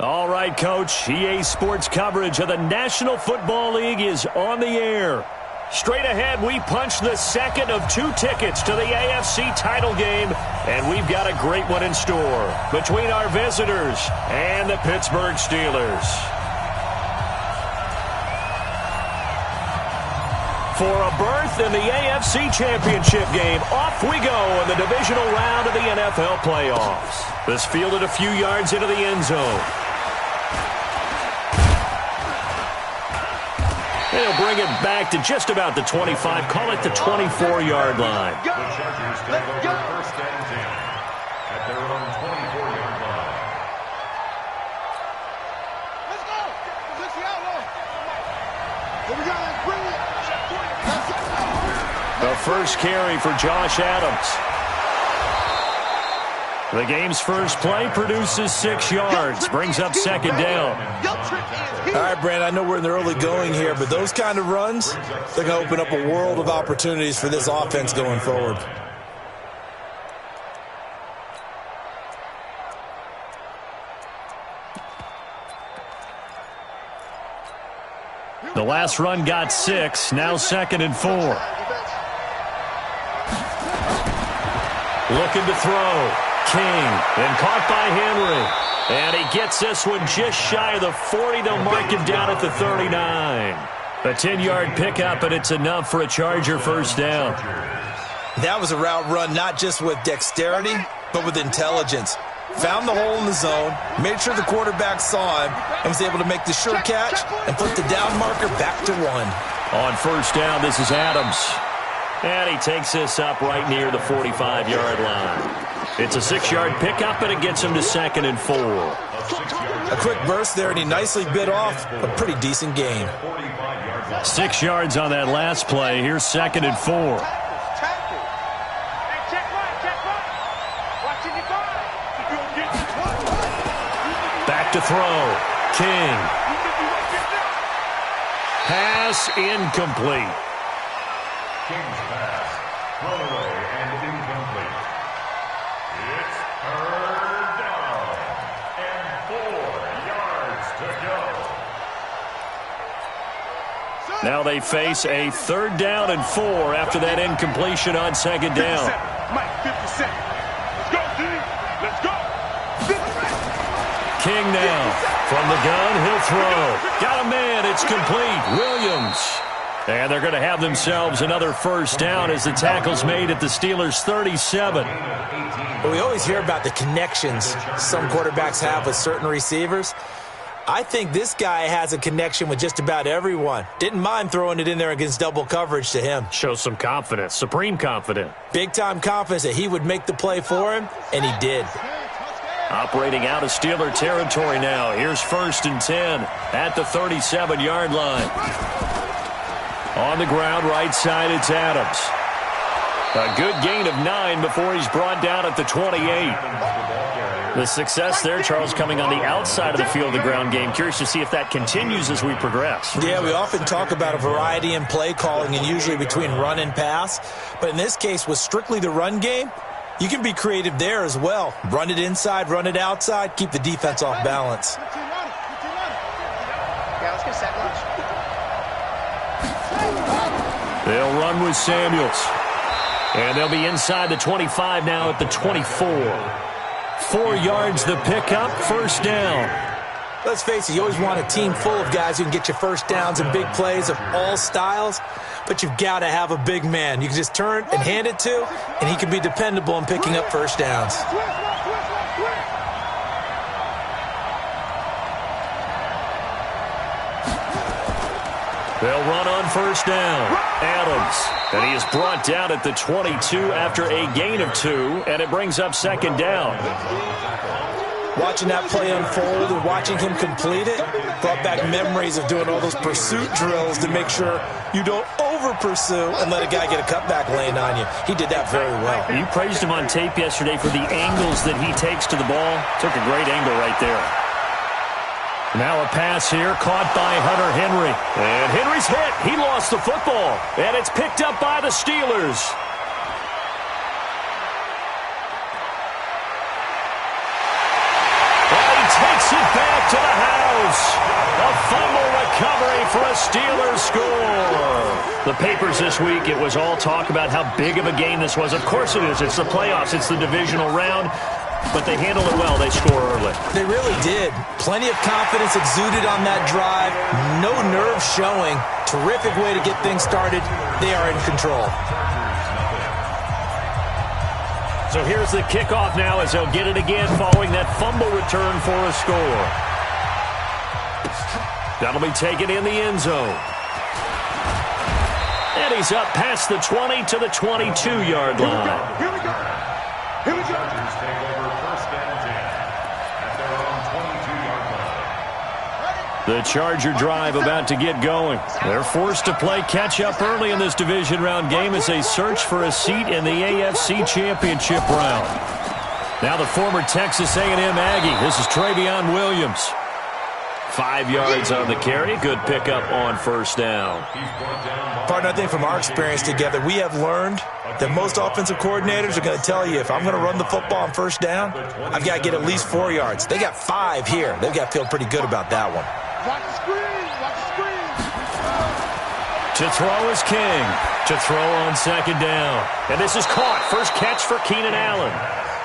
All right, Coach. EA Sports coverage of the National Football League is on the air. Straight ahead, we punch the second of 2 tickets to the AFC title game, and we've got a great one in store between our visitors and the Pittsburgh Steelers. For a berth in the AFC Championship game, off we go in the divisional round of the NFL playoffs. This fielded a few yards into the end zone. They'll bring it back to just about the 25, call it the 24-yard line. The Chargers take over first and 10 at their own 24-yard line. Let's go. Let's see how long. Here we go. Let's bring it. The first carry for Josh Adams. The game's first play produces 6 yards, brings up second down. All right, Brandon, I know we're in the early going here, but those kind of runs, they're going to open up a world of opportunities for this offense going forward. The last run got 6, now second and 4. Looking to throw. King, and caught by Henry. And he gets this one just shy of the 40. They'll mark him down at the 39. A 10-yard pickup, and it's enough for a Charger first down. That was a route run not just with dexterity, but with intelligence. Found the hole in the zone, made sure the quarterback saw him, and was able to make the sure catch and put the down marker back to 1. On first down, this is Adams. And he takes this up right near the 45-yard line. It's a 6-yard pickup, and it gets him to second and 4. A quick burst there, and he nicely bit off a pretty decent gain. 6 yards on that last play. Here's second and 4. Back to throw. King. Pass incomplete. King's pass, thrown away and incomplete. It's third down and 4 yards to go. Now they face a third down and 4 after that incompletion on second down. Mike, 50 seconds. Let's go, D. Let's go. King now. From the gun, he'll throw. Got a man. It's complete. Williams. And they're going to have themselves another first down as the tackle's made at the Steelers' 37. But we always hear about the connections some quarterbacks have with certain receivers. I think this guy has a connection with just about everyone. Didn't mind throwing it in there against double coverage to him. Shows some confidence, supreme confidence. Big-time confidence that he would make the play for him, and he did. Operating out of Steeler territory now. Here's first and 10 at the 37-yard line. On the ground, right side, it's Adams. A good gain of 9 before he's brought down at the 28. The success there, Charles, coming on the outside of the field, the ground game. Curious to see if that continues as we progress. Yeah, we often talk about a variety in play calling and usually between run and pass. But in this case, with strictly the run game, you can be creative there as well. Run it inside, run it outside, keep the defense off balance. Yeah, let's get set lunch. They'll run with Samuels. And they'll be inside the 25 now at the 24. 4 yards the pickup, first down. Let's face it, you always want a team full of guys who can get you first downs and big plays of all styles, but you've got to have a big man you can just turn and hand it to, and he can be dependable in picking up first downs. They'll run on first down. Adams. And he is brought down at the 22 after a gain of 2, and it brings up second down. Watching that play unfold and watching him complete it brought back memories of doing all those pursuit drills to make sure you don't over-pursue and let a guy get a cutback laying on you. He did that very well. You praised him on tape yesterday for the angles that he takes to the ball. Took a great angle right there. Now a pass here, caught by Hunter Henry. And Henry's hit. He lost the football. And it's picked up by the Steelers. Well, he takes Takes it back to the house. A fumble recovery for a Steelers score. The papers this week, it was all talk about how big of a game this was. Of course it is. It's the playoffs. It's the divisional round. But they handled it well. They score early. They really did. Plenty of confidence exuded on that drive. No nerve showing. Terrific way to get things started. They are in control. So here's the kickoff now as they'll get it again following that fumble return for a score. That'll be taken in the end zone. And he's up past the 20 to the 22-yard line. Here we go. Here we go. Chargers take over first and 10 at their own 22-yard line. The Charger drive about to get going. They're forced to play catch-up early in this division round game as they search for a seat in the AFC Championship round. Now the former Texas A&M Aggie. This is Travion Williams. 5 yards on the carry. Good pickup on first down. Partner, I think from our experience together, we have learned that most offensive coordinators are going to tell you, if I'm going to run the football on first down, I've got to get at least 4 yards. They got 5 here. They've got to feel pretty good about that one. Watch the screen. Watch the screen. To throw is King. To throw on second down. And this is caught. First catch for Keenan Allen.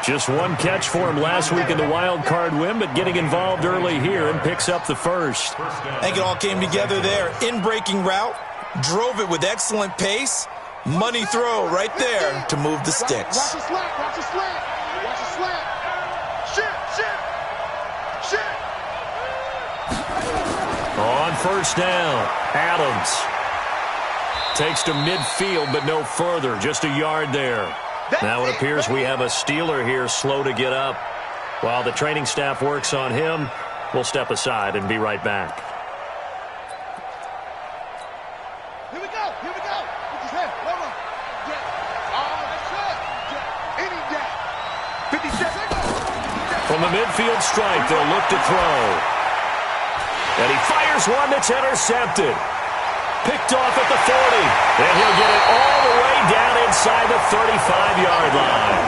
Just one catch for him last week in the wild card win, but getting involved early here and picks up the first. I think it all came together there. In-breaking route. Drove it with excellent pace. Money throw right there to move the sticks. Watch the slant. Watch the slant. Watch the slant. Shit. On first down, Adams takes to midfield, but no further. Just a yard there. Now it appears we have a Steeler here slow to get up. While the training staff works on him, we'll step aside and be right back. Here we go. With his head. Hold on. That's good. Any gap. 50 seconds. From the midfield stripe, they'll look to throw. And he fires one that's intercepted. Picked off at the 40. And he'll get it all the way down inside the 35-yard line.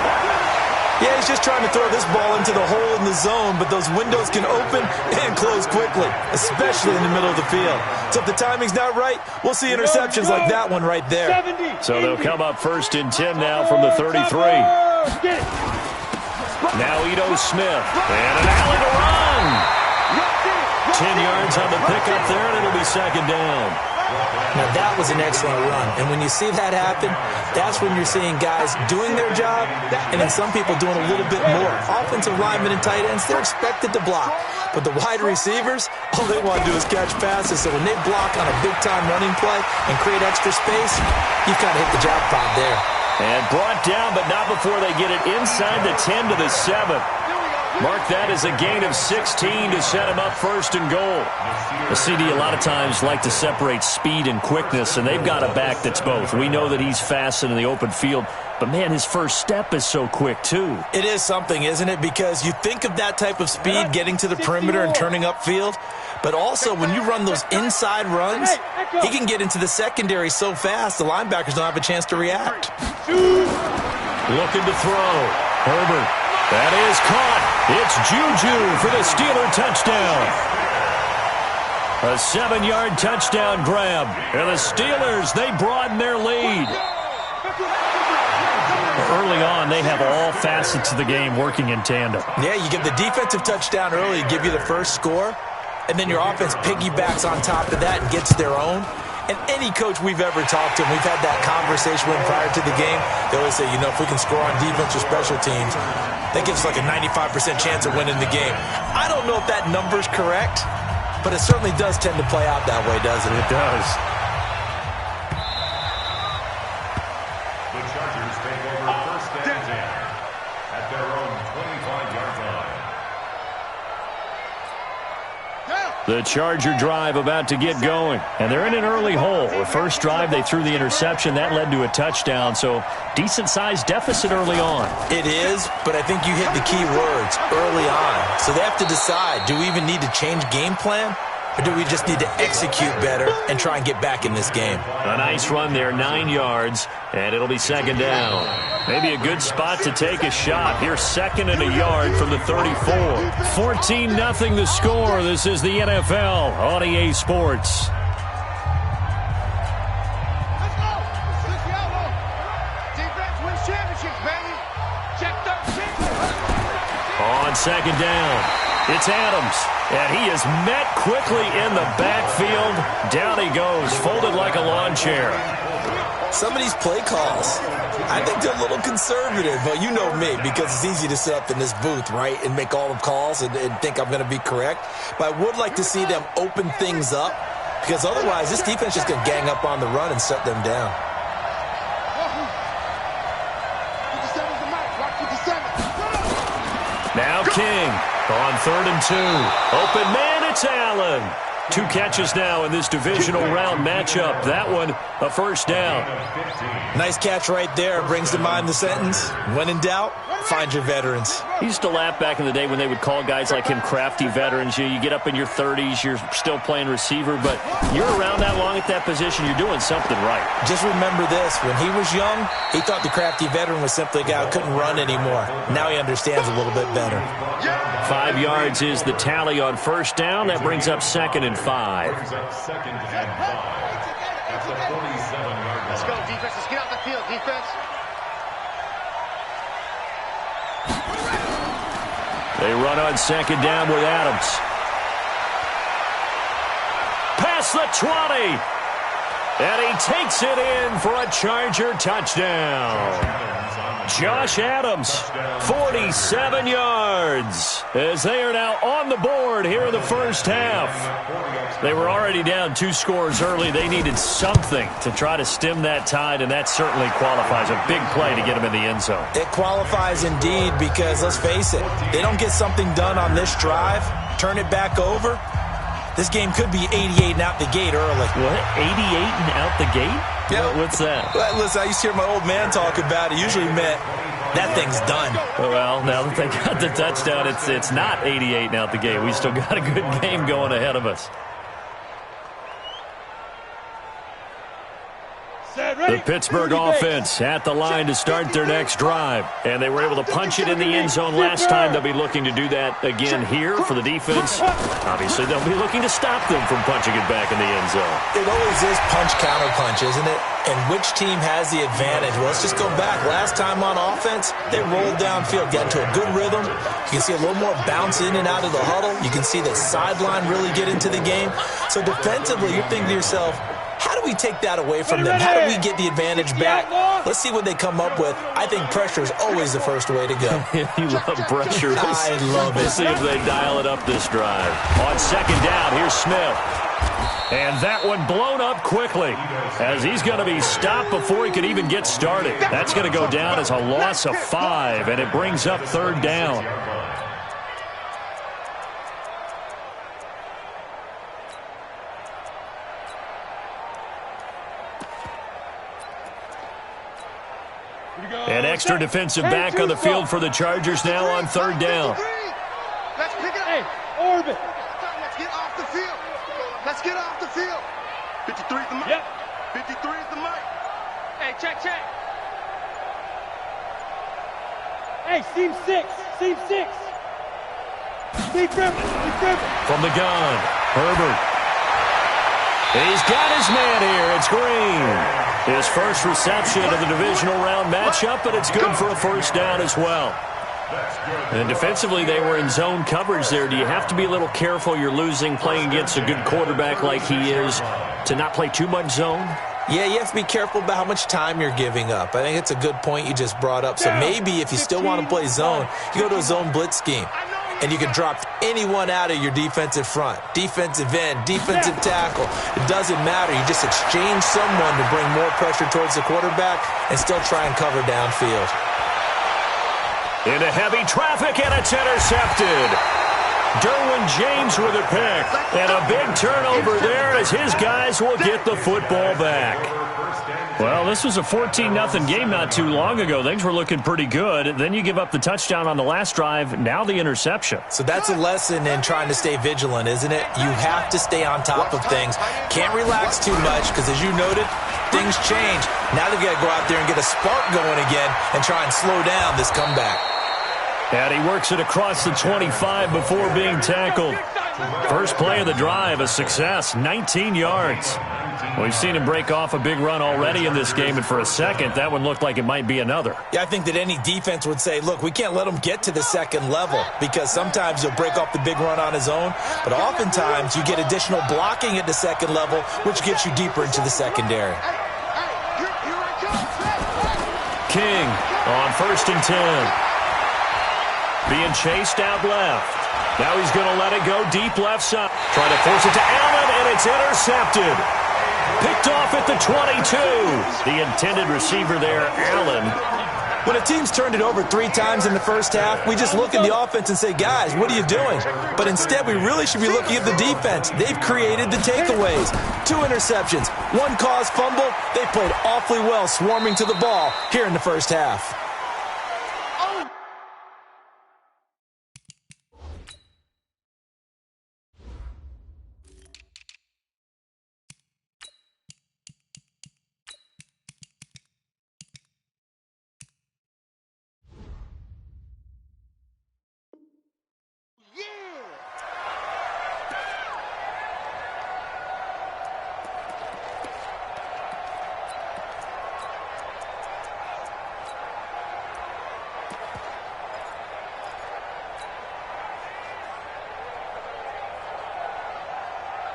Yeah, he's just trying to throw this ball into the hole in the zone, but those windows can open and close quickly, especially in the middle of the field. So if the timing's not right, we'll see interceptions like that one right there. So they'll come up first and 10 now from the 33. Now Ito Smith. And an Allen to run. 10 yards on the pickup there, and it'll be second down. Now, that was an excellent run. And when you see that happen, that's when you're seeing guys doing their job and then some people doing a little bit more. Offensive linemen and tight ends, they're expected to block. But the wide receivers, all they want to do is catch passes. So when they block on a big-time running play and create extra space, you've got to hit the jackpot there. And brought down, but not before they get it inside the 10 to the 7. Mark that as a gain of 16 to set him up first and goal. The CD a lot of times like to separate speed and quickness, and they've got a back that's both. We know that he's fast in the open field, but, man, his first step is so quick, too. It is something, isn't it? Because you think of that type of speed getting to the perimeter and turning upfield, but also when you run those inside runs, he can get into the secondary so fast the linebackers don't have a chance to react. Looking to throw. Herbert. That is caught. It's Juju for the Steeler touchdown. A 7-yard touchdown grab. And the Steelers, they broaden their lead. Early on, they have all facets of the game working in tandem. Yeah, you give the defensive touchdown early, give you the first score, and then your offense piggybacks on top of that and gets their own. And any coach we've ever talked to, and we've had that conversation with prior to the game, they always say, if we can score on defense or special teams, that gives us like a 95% chance of winning the game. I don't know if that number's correct, but it certainly does tend to play out that way, doesn't it? It does. The Chargers take over first and 10 at their own 25-yard line. The Charger drive about to get going. And they're in an early hole. The first drive, they threw the interception. That led to a touchdown. So decent-sized deficit early on. It is, but I think you hit the key words, early on. So they have to decide, do we even need to change game plan? or do we just need to execute better and try and get back in this game? A nice run there, 9 yards, and it'll be second down. Maybe a good spot to take a shot. Here's second and a yard from the 34. 14-0 the score. This is the NFL on EA Sports. Let's go. Let's go. Defense wins championships, baby. Check 13. On second down, it's Adams, and he is met quickly in the backfield. Down he goes, folded like a lawn chair. Some of these play calls, I think they're a little conservative, but you know me, because it's easy to sit up in this booth, right, and make all the calls and think I'm going to be correct. But I would like to see them open things up, because otherwise this defense is just going to gang up on the run and shut them down. 57's the mic. Watch 57. Now King on 3rd and 2. Open man, it's Allen. 2 catches now in this divisional round matchup. That one, a first down. Nice catch right there. Brings to mind the sentence, when in doubt, find your veterans. He used to laugh back in the day when they would call guys like him crafty veterans. You get up in your 30s, you're still playing receiver, but you're around that long at that position, you're doing something right. Just remember this, when he was young, he thought the crafty veteran was simply a guy who couldn't run anymore. Now he understands a little bit better. 5 yards is the tally on first down. That brings up second and 5. Brings up second and 5 at the 47-yard line. Let's go, defense. Let's get off the field, defense. They run on second down with Adams. Past the 20. And he takes it in for a Charger touchdown. Josh Adams, 47 yards, as they are now on the board here in the first half. They were already down 2 scores early. They needed something to try to stem that tide, and that certainly qualifies. A big play to get them in the end zone. It qualifies indeed, because let's face it, they don't get something done on this drive, turn it back over, this game could be 88 and out the gate early. What? 88 and out the gate? Yeah. What's that? Well, listen, I used to hear my old man talk about it. Usually meant that thing's done. Well, now that they got the touchdown, it's not 88 and out the gate. We still got a good game going ahead of us. The Pittsburgh offense at the line to start their next drive. And they were able to punch it in the end zone last time. They'll be looking to do that again here for the defense. Obviously, they'll be looking to stop them from punching it back in the end zone. It always is punch-counter-punch, isn't it? And which team has the advantage? Well, let's just go back. Last time on offense, they rolled downfield, got into a good rhythm. You can see a little more bounce in and out of the huddle. You can see the sideline really get into the game. So defensively, you're thinking to yourself, how do we take that away from them? How do we get the advantage back? Let's see what they come up with. I think pressure is always the first way to go. You love pressure. I love it. Let's see if they dial it up this drive. On second down, here's Smith. And that one blown up quickly, as he's going to be stopped before he could even get started. That's going to go down as a loss of 5, and it brings up third down. An extra defensive back on the field for the Chargers now on third down. Let's pick it up. Hey, orbit. Let's get off the field. Let's get off the field. 53 is the mic. Yep. 53 is the mic. Hey, check. Hey, seam 6. Steve Griffin. From the gun, Herbert. He's got his man here. It's Green. His first reception of the divisional round matchup, but it's good for a first down as well. And defensively, they were in zone coverage there. Do you have to be a little careful? You're losing, playing against a good quarterback like he is, to not play too much zone? Yeah, you have to be careful about how much time you're giving up. I think it's a good point you just brought up. So maybe if you still want to play zone, you go to a zone blitz scheme. And you can drop anyone out of your defensive front, defensive end, defensive tackle. It doesn't matter. You just exchange someone to bring more pressure towards the quarterback and still try and cover downfield. Into heavy traffic, and it's intercepted. Derwin James with a pick. And a big turnover there as his guys will get the football back. Well, this was a 14-0 game not too long ago. Things were looking pretty good. Then you give up the touchdown on the last drive. Now the interception. So that's a lesson in trying to stay vigilant, isn't it? You have to stay on top of things. Can't relax too much because, as you noted, things change. Now they've got to go out there and get a spark going again and try and slow down this comeback. And he works it across the 25 before being tackled. First play of the drive, a success, 19 yards. We've seen him break off a big run already in this game, and for a second, that one looked like it might be another. Yeah, I think that any defense would say, look, we can't let him get to the second level because sometimes he'll break off the big run on his own, but oftentimes you get additional blocking at the second level, which gets you deeper into the secondary. King on 1st and 10. Being chased out left. Now he's going to let it go deep left side. Trying to force it to Allen, and it's intercepted. Picked off at the 22. The intended receiver there, Allen. When a team's turned it over 3 times in the first half, we just look at the offense and say, guys, what are you doing? But instead, we really should be looking at the defense. They've created the takeaways. 2 interceptions, 1 caused fumble. They played awfully well swarming to the ball here in the first half.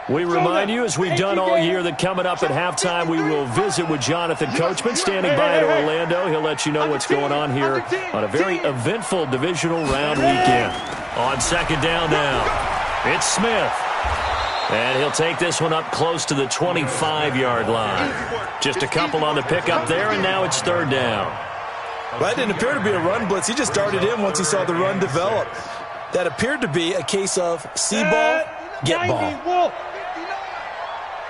We remind you, as we've done all year, that coming up at halftime, we will visit with Jonathan Coachman, standing by at Orlando. He'll let you know what's going on here on a very eventful divisional round weekend. On 2nd down now, it's Smith. And he'll take this one up close to the 25-yard line. Just a couple on the pickup there, and now it's 3rd down. Well, that didn't appear to be a run blitz. He just started in once he saw the run develop. That appeared to be a case of see ball, get ball.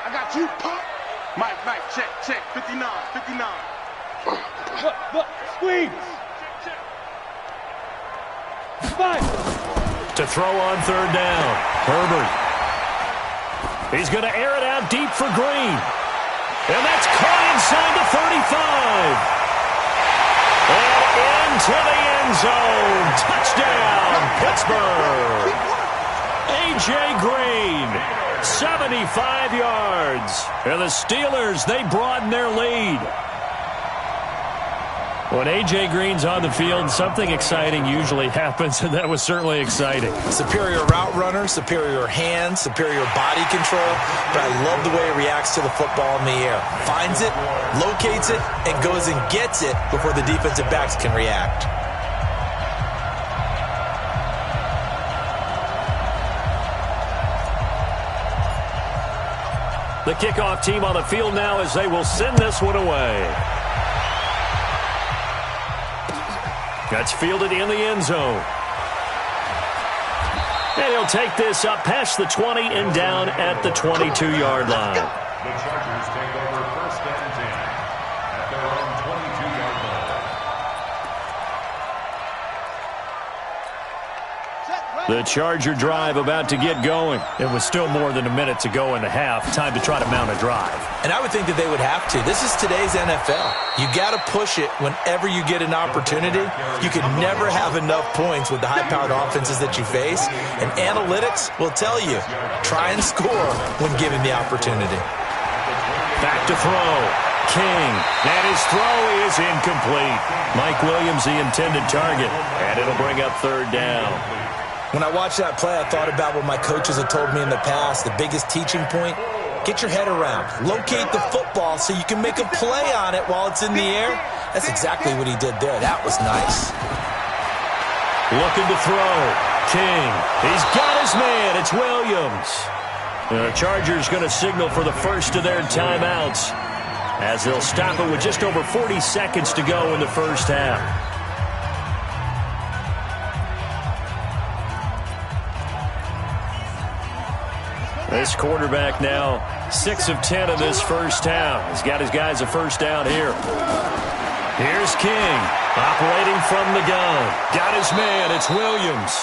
I got you, pop. Mike, check, 59. Look, squeeze. 5. To throw on 3rd down, Herbert. He's going to air it out deep for Green. And that's caught inside the 35. And into the end zone. Touchdown, Pittsburgh. A.J. Green. 75 yards. And the Steelers, they broaden their lead. When A.J. Green's on the field, something exciting usually happens, and that was certainly exciting. Superior route runner, superior hands, superior body control, but I love the way he reacts to the football in the air. Finds it, locates it, and goes and gets it before the defensive backs can react. The kickoff team on the field now as they will send this one away. That's fielded in the end zone. And he'll take this up past the 20 and down at the 22-yard line. The Chargers take over 1st and 10 at their own 22-yard line. The Charger drive about to get going. It was still more than a minute to go in the half. Time to try to mount a drive. And I would think that they would have to. This is today's NFL. You got to push it whenever you get an opportunity. You can never have enough points with the high-powered offenses that you face. And analytics will tell you, try and score when given the opportunity. Back to throw. King. And his throw is incomplete. Mike Williams, the intended target. And it'll bring up 3rd down. When I watched that play, I thought about what my coaches had told me in the past. The biggest teaching point, get your head around. Locate the football so you can make a play on it while it's in the air. That's exactly what he did there. That was nice. Looking to throw. King. He's got his man. It's Williams. The Chargers going to signal for the first of their timeouts as they'll stop it with just over 40 seconds to go in the first half. This quarterback now 6 of 10 in this first half. He's got his guys a first down here. Here's King operating from the gun. Got his man. It's Williams.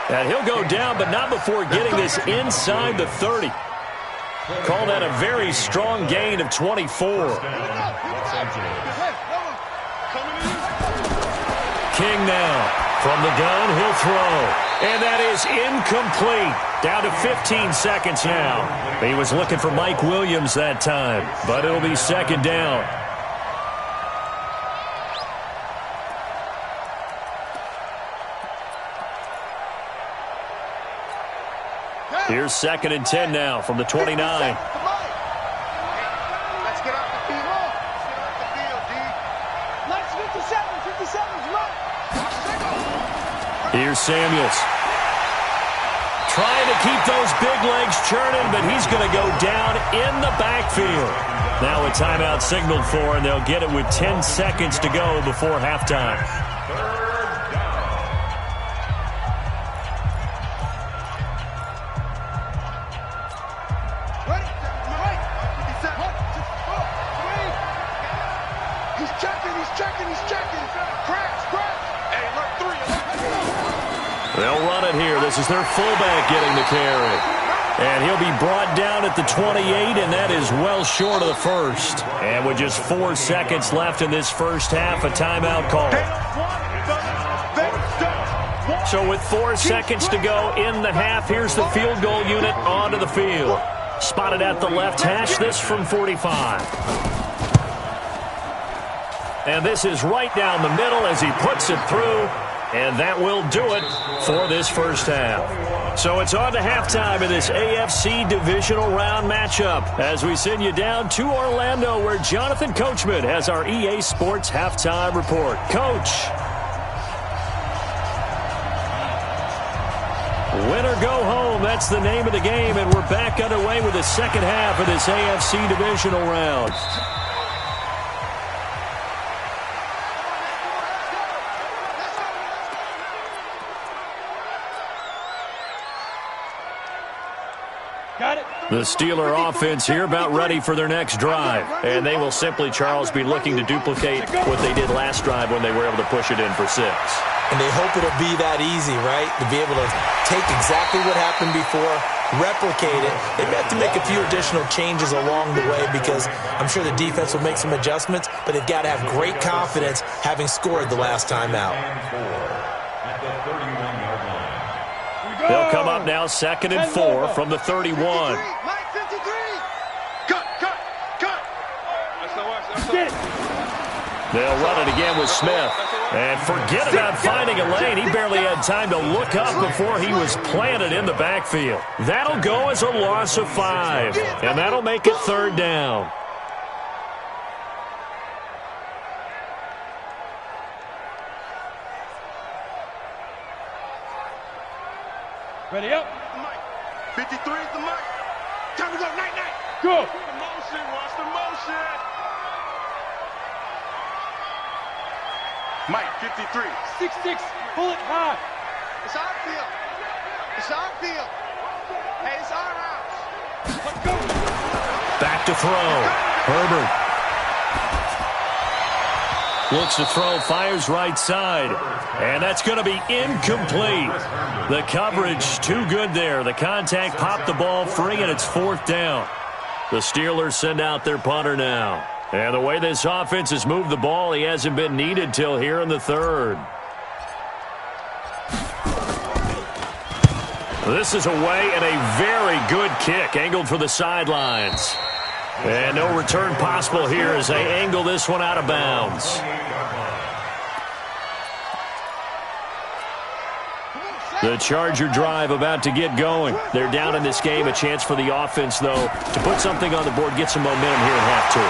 And he'll go down, but not before getting this inside the 30. Call that a very strong gain of 24. King now from the gun. He'll throw. And that is incomplete. Down to 15 seconds now. He was looking for Mike Williams that time, but it'll be second down. Here's 2nd and 10 now from the 29. Let's get off the field. Let's get off the field, D. Let's 57's right. Here's Samuels. Trying to keep those big legs churning, but he's going to go down in the backfield. Now a timeout signaled for, and they'll get it with 10 seconds to go before halftime. They'll run it here. This is their fullback getting the carry. And he'll be brought down at the 28, and that is well short of the first. And with just 4 seconds left in this first half, a timeout call. So with 4 seconds to go in the half, here's the field goal unit onto the field. Spotted at the left hash, this from 45. And this is right down the middle as he puts it through. And that will do it for this first half. So it's on to halftime in this AFC divisional round matchup as we send you down to Orlando where Jonathan Coachman has our EA Sports halftime report. Coach. Win or go home, that's the name of the game, and we're back underway with the second half of this AFC divisional round. The Steeler offense here about ready for their next drive. And they will simply, Charles, be looking to duplicate what they did last drive when they were able to push it in for 6. And they hope it'll be that easy, right? To be able to take exactly what happened before, replicate it. They may have to make a few additional changes along the way because I'm sure the defense will make some adjustments, but they've got to have great confidence having scored the last time out. They'll come up now 2nd and 4 from the 31. They'll run it again with Smith. And forget about finding a lane. He barely had time to look up before he was planted in the backfield. That'll go as a loss of 5. And that'll make it 3rd down. Ready up. 53 is the mic. Time to go. Night. Go. Watch the motion. Mike, 53. 6'6". Pull it high. It's our field. Hey, it's our house. Let's go. Back to throw. Herbert. Looks to throw, fires right side. And that's going to be incomplete. The coverage too good there. The contact popped the ball free, and it's 4th down. The Steelers send out their punter now. And the way this offense has moved the ball, he hasn't been needed till here in the 3rd. This is away and a very good kick, angled for the sidelines. And no return possible here as they angle this one out of bounds. The Charger drive about to get going. They're down in this game. A chance for the offense, though, to put something on the board, get some momentum here in half 2.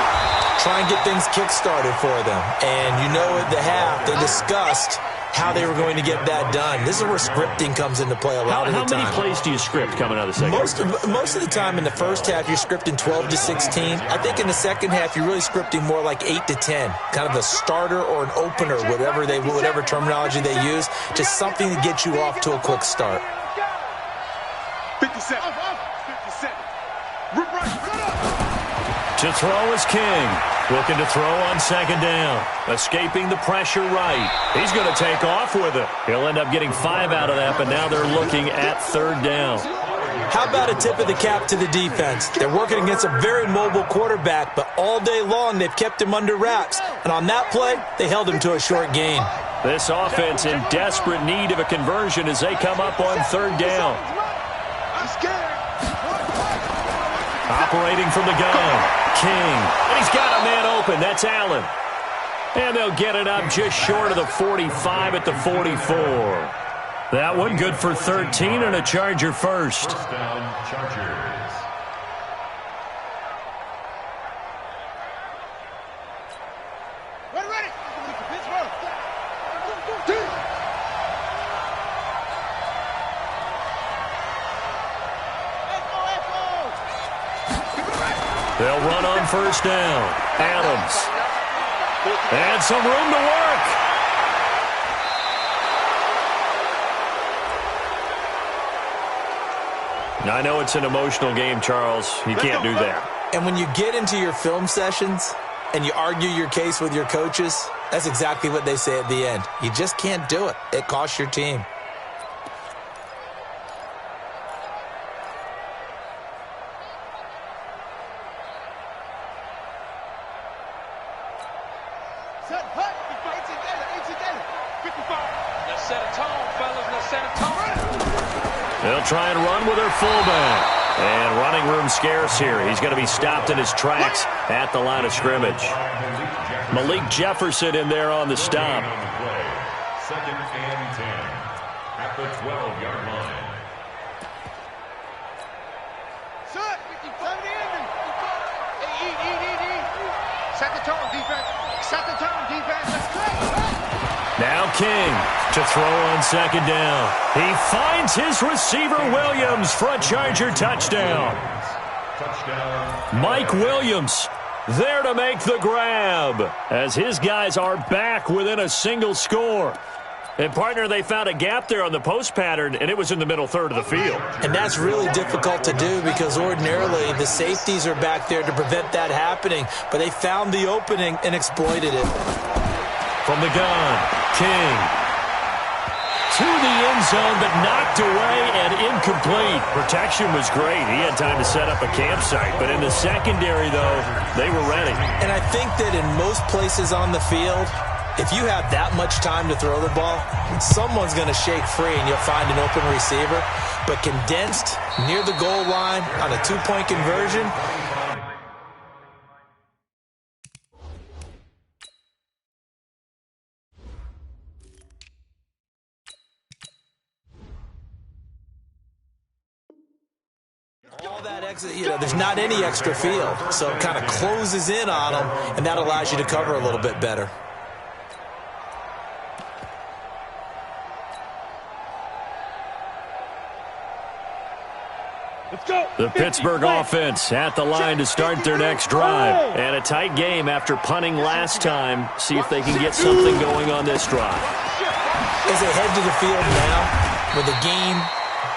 Try and get things kick-started for them. And you know at the half, they discussed how they were going to get that done. This is where scripting comes into play a lot of the time. How many plays do you script coming out of the second half? Most of the time in the first half, you're scripting 12 to 16. I think in the second half, you're really scripting more like 8 to 10. Kind of a starter or an opener, whatever terminology they use. Just something to get you off to a quick start. 57. To throw is King. Looking to throw on second down. Escaping the pressure right. He's going to take off with it. He'll end up getting 5 out of that, but now they're looking at third down. How about a tip of the cap to the defense? They're working against a very mobile quarterback, but all day long they've kept him under wraps. And on that play, they held him to a short gain. This offense in desperate need of a conversion as they come up on third down. Operating from the gun. King. And he's got a man open. That's Allen. And they'll get it up just short of the 45 at the 44. That one good for 13 and a Charger first. First down, Chargers. Ready. They'll run on first down. Adams. And some room to work. I know it's an emotional game, Charles. You can't do that. And when you get into your film sessions and you argue your case with your coaches, that's exactly what they say at the end. You just can't do it. It costs your team. They'll try and run with their fullback. And running room scarce here. He's going to be stopped in his tracks at the line of scrimmage. Malik Jefferson in there on the stop. Second and 10 at the 12-yard line. Set the tone, defense. Set the tone, defense. Now King to throw on second down. He finds his receiver Williams for a Charger touchdown. Mike Williams there to make the grab as his guys are back within a single score. And, partner, they found a gap there on the post pattern, and it was in the middle third of the field. And that's really difficult to do because ordinarily the safeties are back there to prevent that happening. But they found the opening and exploited it. From the gun, King. To the end zone, but knocked away and incomplete. Protection was great. He had time to set up a campsite. But in the secondary, though, they were ready. And I think that in most places on the field, if you have that much time to throw the ball, someone's going to shake free and you'll find an open receiver. But condensed near the goal line on a two-point conversion, all that there's not any extra field. So it kind of closes in on them, and that allows you to cover a little bit better. The Pittsburgh offense at the line to start their next drive. And a tight game after punting last time. See if they can get something going on this drive. As they head to the field now, with the game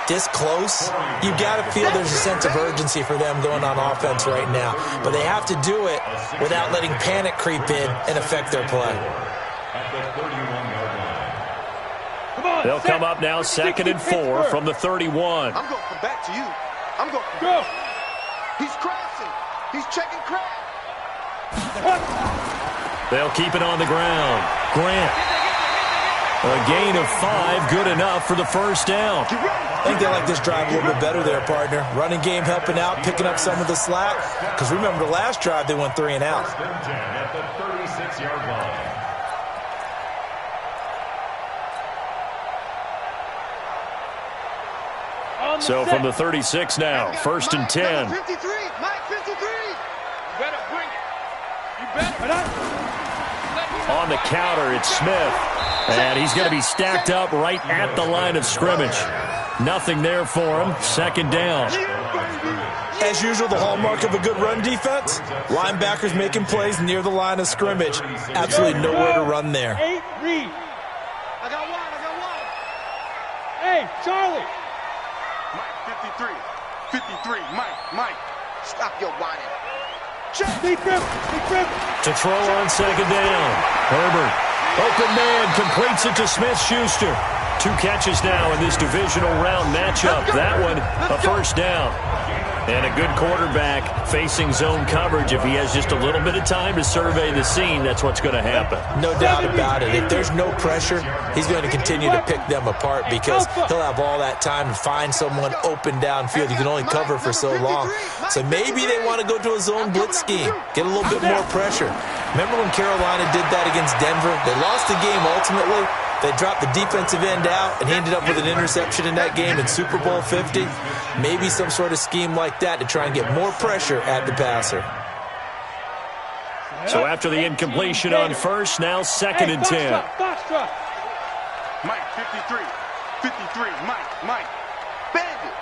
this close, you've got to feel there's a sense of urgency for them going on offense right now. But they have to do it without letting panic creep in and affect their play. At the 31-yard line. They'll come up now 2nd and 4 from the 31. I'm going to come back to you. I'm going to go. He's crossing. He's checking crap. They'll keep it on the ground. Grant. A gain of 5, good enough for the first down. I think they like this drive a little bit better there, partner. Running game helping out, picking up some of the slack. Because remember the last drive, they went 3 and out. First and 10 at the 36-yard line. So from the 36 now, 1st and 10. 53. Mike 53. You better bring it. You better. On the counter, it's Smith. And he's going to be stacked up right at the line of scrimmage. Nothing there for him. 2nd down. As usual, the hallmark of a good run defense, linebackers making plays near the line of scrimmage. Absolutely nowhere to run there. 8 read. I got one. Hey, Charlie. Mike 53. 53. Mike. Stop your whining. Deep grip. To throw on second down. Herbert, open man, completes it to Smith-Schuster. 2 catches now in this divisional round matchup. That one, a first down. And a good quarterback facing zone coverage. If he has just a little bit of time to survey the scene, that's what's going to happen. No doubt about it. If there's no pressure, he's going to continue to pick them apart because he'll have all that time to find someone open downfield. You can only cover for so long. So maybe they want to go to a zone blitz scheme, get a little bit more pressure. Remember when Carolina did that against Denver? They lost the game ultimately. They dropped the defensive end out, and he ended up with an interception in that game in Super Bowl 50. Maybe some sort of scheme like that to try and get more pressure at the passer. So after the incompletion on first, now second and 10. Mike, 53. 53. Mike. Bandit.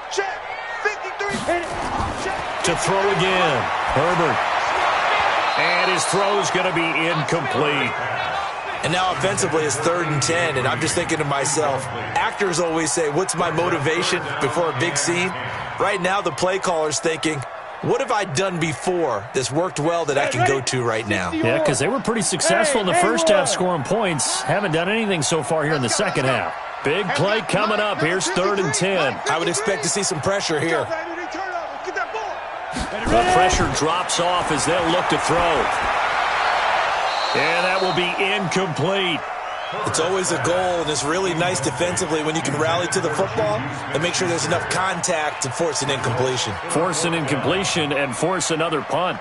Check. 53. Check. To throw again. Herbert. And his throw's going to be incomplete. And now offensively it's 3rd and 10, and I'm just thinking to myself, actors always say, what's my motivation before a big scene? Right now the play caller's thinking, what have I done before that's worked well that I can go to right now? Yeah, because they were pretty successful in the first half scoring points. Haven't done anything so far here in the second half. Big play coming up. Here's 3rd and 10. I would expect to see some pressure here. The pressure drops off as they'll look to throw. And that will be incomplete. It's always a goal, and it's really nice defensively when you can rally to the football and make sure there's enough contact to force an incompletion. Force an incompletion and force another punt.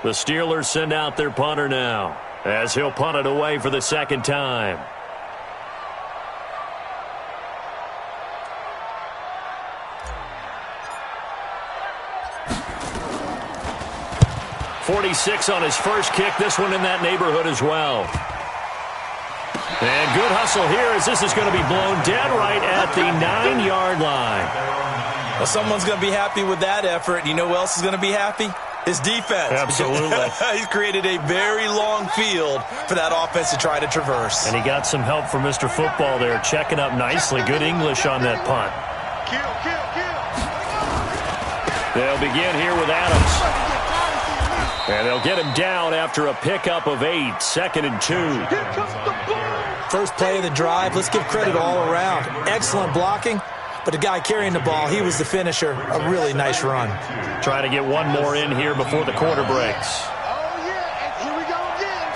The Steelers send out their punter now, as he'll punt it away for the second time. .46 on his first kick. This one in that neighborhood as well. And good hustle here as this is going to be blown dead right at the 9-yard line. Well, someone's going to be happy with that effort. You know who else is going to be happy? His defense. Absolutely. He's created a very long field for that offense to try to traverse. And he got some help from Mr. Football there, checking up nicely. Good English on that punt. Kill. They'll begin here with Adams. And they'll get him down after a pickup of 8, 2nd and 2. Here comes the ball. First play of the drive. Let's give credit all around. Excellent blocking. But the guy carrying the ball, he was the finisher. A really nice run. Trying to get one more in here before the quarter breaks. Oh, yeah, and here we go again.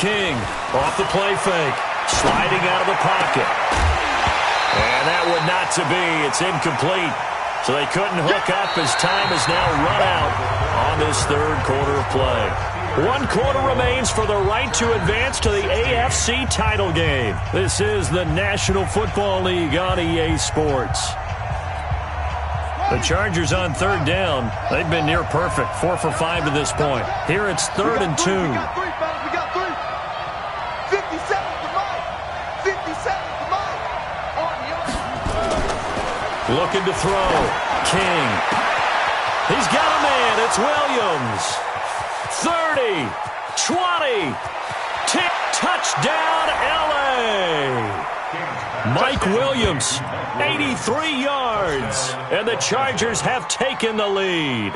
King off the play fake. Sliding out of the pocket. And that would not to be. It's incomplete. So they couldn't hook up as time has now run out on this 3rd quarter of play. 1 quarter remains for the right to advance to the AFC title game. This is the National Football League on EA Sports. The Chargers on 3rd down. They've been near perfect, 4 for 5 to this point. Here it's 3rd and 2. We got 3, fellas. We got 3. 57 for Mike. 57 for Mike. On the Looking to throw. King. He's got a man. It's Williams. 30, 20, touchdown, L.A. Mike Williams, 83 yards, and the Chargers have taken the lead.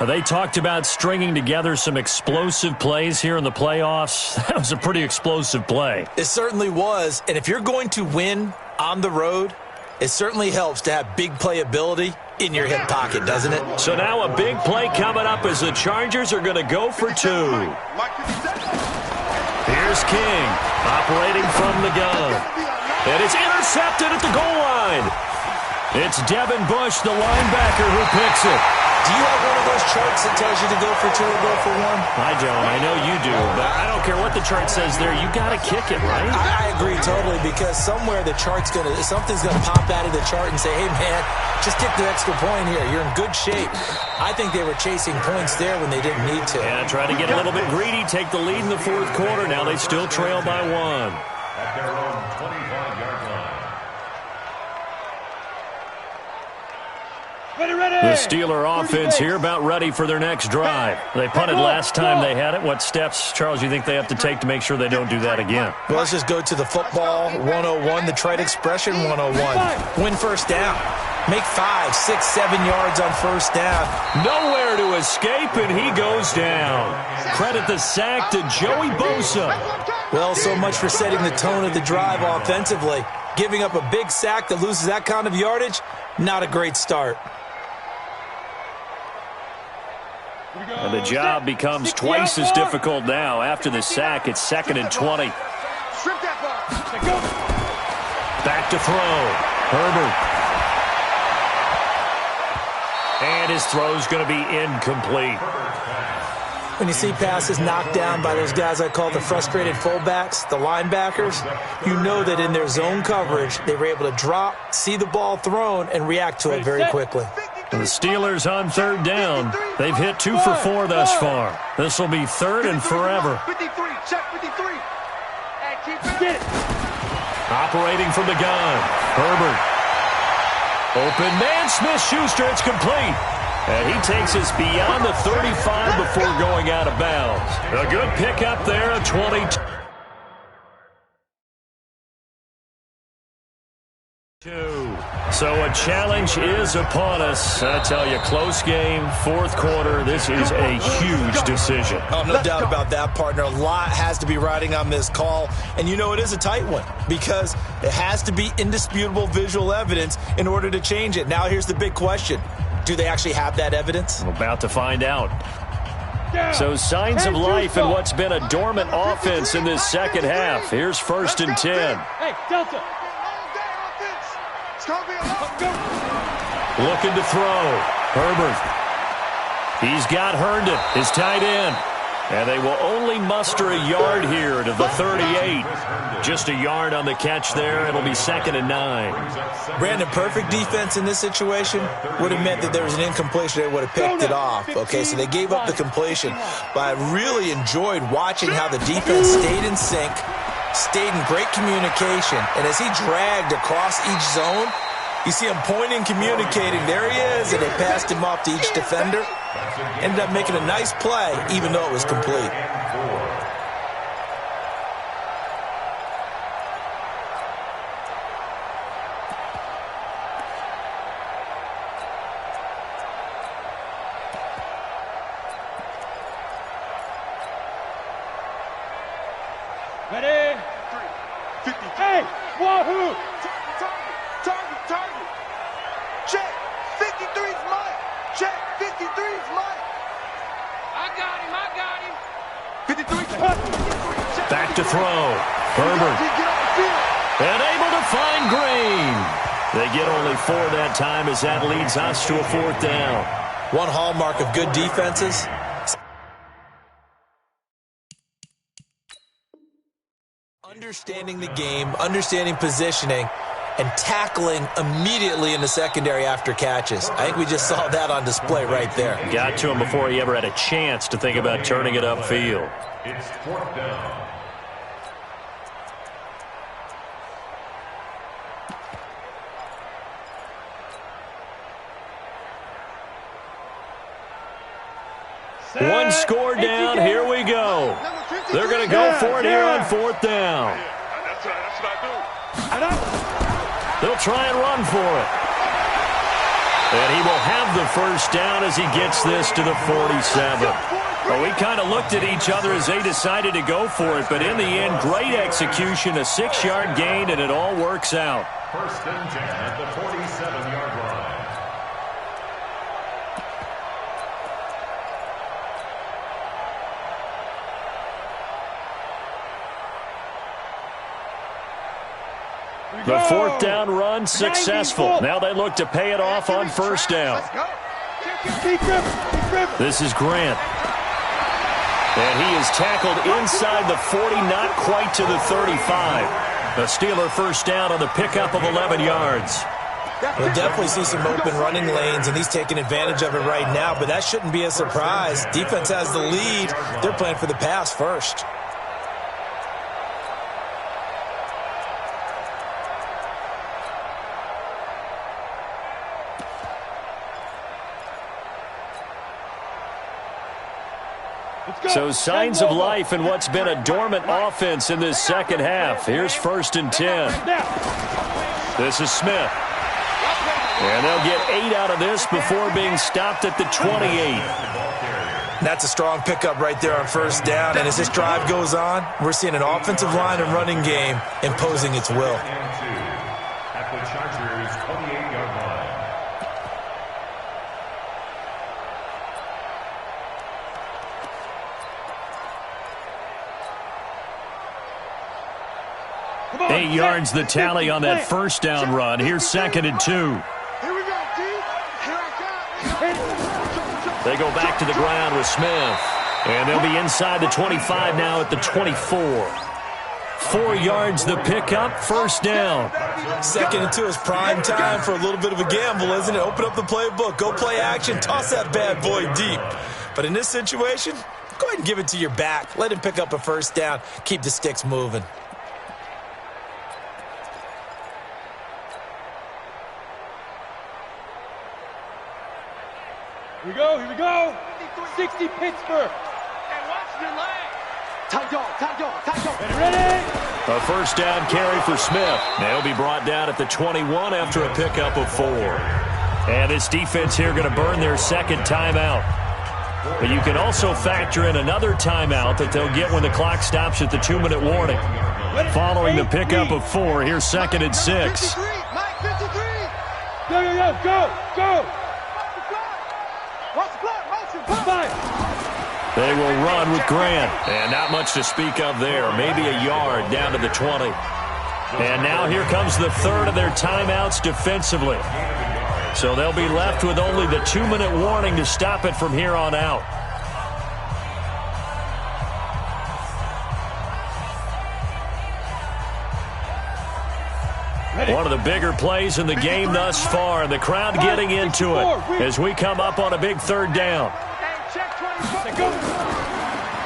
They talked about stringing together some explosive plays here in the playoffs. That was a pretty explosive play. It certainly was, and if you're going to win on the road, it certainly helps to have big playability in your hip pocket, doesn't it? So now a big play coming up as the Chargers are going to go for 2. Here's King, operating from the gun. And it's intercepted at the goal line. It's Devin Bush, the linebacker, who picks it. Do you have one of those charts that tells you to go for 2 or go for 1? I don't. I know you do. But I don't care what the chart says there. You got to kick it, right? I agree totally, because somewhere something's going to pop out of the chart and say, hey, man, just kick the extra point here. You're in good shape. I think they were chasing points there when they didn't need to. Yeah, try to get a little bit greedy, take the lead in the 4th quarter. Now they still trail by 1. At their own 25-yard line. The Steeler offense here about ready for their next drive. They punted last time they had it. What steps, Charles, you think they have to take to make sure they don't do that again? Well, let's just go to the football 101, the trite expression 101. Win first down. Make 5, 6, 7 yards on first down. Nowhere to escape, and he goes down. Credit the sack to Joey Bosa. Well, so much for setting the tone of the drive offensively. Giving up a big sack that loses that kind of yardage, not a great start. And the job becomes twice as difficult now. After the sack, it's 2nd and 20. Back to throw. Herbert. And his throw's going to be incomplete. When you see passes knocked down by those guys I call the frustrated fullbacks, the linebackers, you know that in their zone coverage, they were able to drop, see the ball thrown, and react to it very quickly. And the Steelers on 3rd down. They've hit 2 for 4 thus far. This will be 3rd and forever. 53, check 53. And keep it. Operating from the gun. Herbert. Open man, Smith-Schuster, it's complete. And he takes us beyond the 35 before going out of bounds. A good pickup there, a 22. So a challenge is upon us. I tell you, close game, 4th quarter. This is a huge decision. Oh, no doubt about that, partner. A lot has to be riding on this call. And you know it is a tight one because it has to be indisputable visual evidence in order to change it. Now here's the big question. Do they actually have that evidence? I'm about to find out. So signs of life in what's been a dormant offense in this second half. Here's 1st and 10. Hey, Delta. Looking to throw. Herbert. He's got Herndon, his tight end. And they will only muster a yard here to the 38. Just a yard on the catch there. It'll be 2nd and 9. Brandon, perfect defense in this situation would have meant that there was an incompletion. They would have picked it off. Okay, so they gave up the completion. But I really enjoyed watching how the defense stayed in sync, stayed in great communication. And as he dragged across each zone, you see him pointing, communicating. There he is, and they passed him off to each defender. Ended up making a nice play, even though it was complete. Ready? 50. Hey, wahoo! Target. Check. 53's mine. Check. 53's mine. I got him. 53. Back to throw. Herbert. And able to find Green. They get only 4 that time as that leads us to a 4th down. One hallmark of good defenses. Understanding the game, understanding positioning, and tackling immediately in the secondary after catches. I think we just saw that on display right there. Got to him before he ever had a chance to think about turning it upfield. It's 4th down. One score down. Here we go. They're going to go for it here on 4th down. That's what I do. They'll try and run for it. And he will have the first down as he gets this to the 47. Well, we kind of looked at each other as they decided to go for it, but in the end, great execution, a 6-yard gain, and it all works out. 1st and 10 at the 47-yard line. The 4th down run successful. Now they look to pay it off on 1st down. This is Grant. And he is tackled inside the 40, not quite to the 35. A Steeler first down on the pickup of 11 yards. We'll definitely see some open running lanes, and he's taking advantage of it right now, but that shouldn't be a surprise. Defense has the lead. They're playing for the pass first. So signs of life in what's been a dormant offense in this second half. Here's 1st and 10. This is Smith. And they'll get 8 out of this before being stopped at the 28. That's a strong pickup right there on 1st down. And as this drive goes on, we're seeing an offensive line and running game imposing its will. At the Chargers' 28-yard line. Come on, 8 yards the tally on that 1st down run. Here's 2nd and 2. Here we go, D. Here I come. They go back to the ground with Smith. And they'll be inside the 25 now at the 24. 4 yards the pickup, 1st down. 2nd and 2 is prime time for a little bit of a gamble, isn't it? Open up the playbook, go play action, toss that bad boy deep. But in this situation, go ahead and give it to your back. Let him pick up a 1st down, keep the sticks moving. Here we go, here we go. 60 Pittsburgh. And watch your leg. Tight dog, tight dog, tight dog. Ready? A 1st down carry for Smith. They'll be brought down at the 21 after a pickup of 4. And this defense here going to burn their 2nd timeout. But you can also factor in another timeout that they'll get when the clock stops at the 2-minute warning. Following the pickup of 4, here's 2nd and 6. 53, Mike, 53. Go. Watch the clock, motion, pump. Fine. They will run with Grant. And not much to speak of there. Maybe a yard down to the 20. And now here comes the 3rd of their timeouts defensively. So they'll be left with only the 2-minute warning to stop it from here on out. One of the bigger plays in the game thus far, and the crowd getting into it as we come up on a big 3rd down.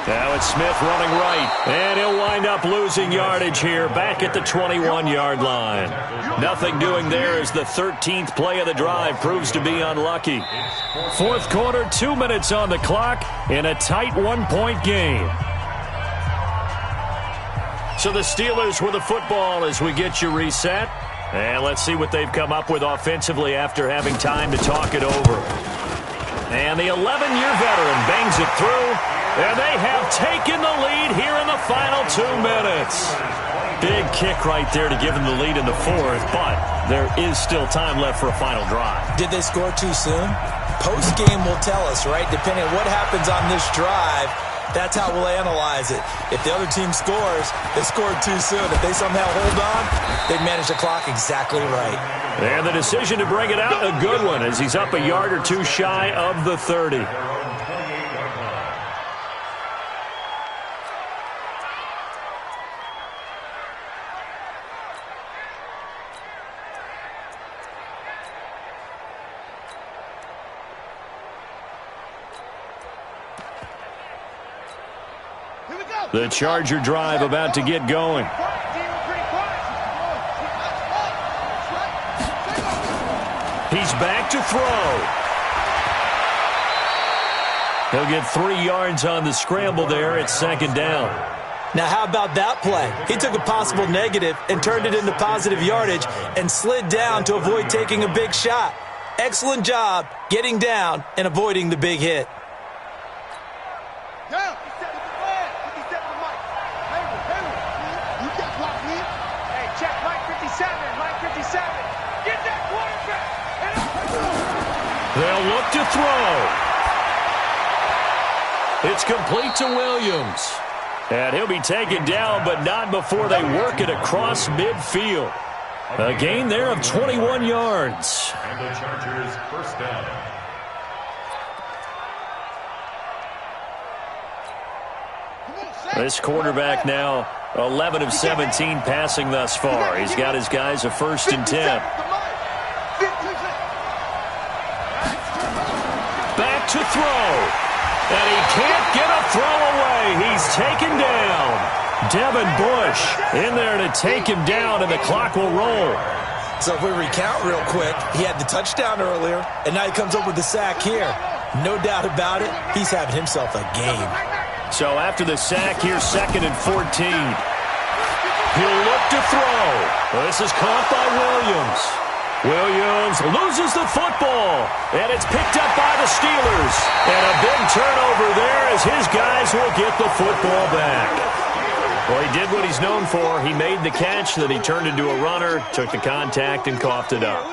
Now it's Smith running right, and he'll wind up losing yardage here back at the 21-yard line. Nothing doing there as the 13th play of the drive proves to be unlucky. 4th quarter, 2 minutes on the clock in a tight 1-point game. So the Steelers with the football as we get you reset. And let's see what they've come up with offensively after having time to talk it over. And the 11-year veteran bangs it through. And they have taken the lead here in the final 2 minutes. Big kick right there to give them the lead in the 4th, but there is still time left for a final drive. Did they score too soon? Post-game will tell us, right? Depending on what happens on this drive, that's how we'll analyze it. If the other team scores, they scored too soon. If they somehow hold on, they manage the clock exactly right. And the decision to bring it out, a good one, as he's up a yard or 2 shy of the 30. The Charger drive about to get going. He's back to throw. He'll get 3 yards on the scramble there at 2nd down. Now, how about that play? He took a possible negative and turned it into positive yardage and slid down to avoid taking a big shot. Excellent job getting down and avoiding the big hit. Down. 57 to Mike. Hayward. You got blocked here. Hey, check Mike 57. Mike 57. Get that quarterback. They'll look to throw. It's complete to Williams. And he'll be taken down, but not before they work it across midfield. A gain there of 21 yards. And the Chargers' 1st down. This quarterback now 11 of 17 passing thus far. He's got his guys a 1st and 10. Back to throw. And he can't get a throw away. He's taken down. Devin Bush in there to take him down, and the clock will roll. So if we recount real quick, he had the touchdown earlier, and now he comes up with the sack here. No doubt about it, he's having himself a game. So after the sack, here's 2nd and 14. He'll look to throw. This is caught by Williams. Williams loses the football, and it's picked up by the Steelers. And a big turnover there as his guys will get the football back. Well, he did what he's known for. He made the catch, then he turned into a runner, took the contact, and coughed it up.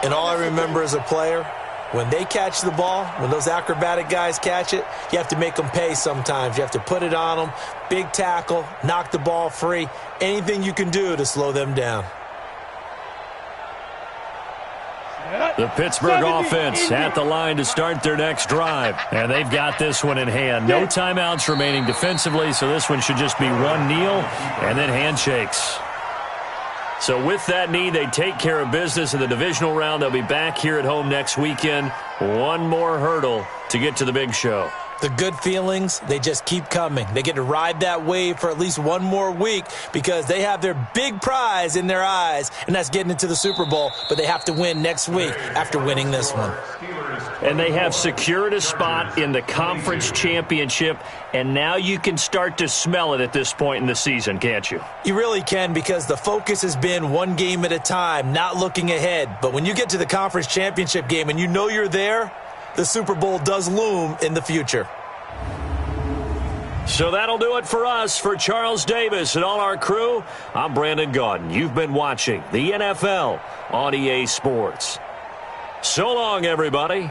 And all I remember as a player, when they catch the ball, when those acrobatic guys catch it, you have to make them pay sometimes. You have to put it on them, big tackle, knock the ball free, anything you can do to slow them down. The Pittsburgh offense at the line to start their next drive. And they've got this one in hand. No timeouts remaining defensively, so this one should just be one kneel and then handshakes. So with that knee, they take care of business in the divisional round. They'll be back here at home next weekend. One more hurdle to get to the big show. The good feelings, they just keep coming. They get to ride that wave for at least one more week because they have their big prize in their eyes, and that's getting into the Super Bowl. But they have to win next week after winning this one. And they have secured a spot in the conference championship, and now you can start to smell it at this point in the season, can't you? You really can, because the focus has been one game at a time, not looking ahead. But when you get to the conference championship game and you know you're there, the Super Bowl does loom in the future. So that'll do it for us. For Charles Davis and all our crew, I'm Brandon Gaudin. You've been watching the NFL on EA Sports. So long, everybody.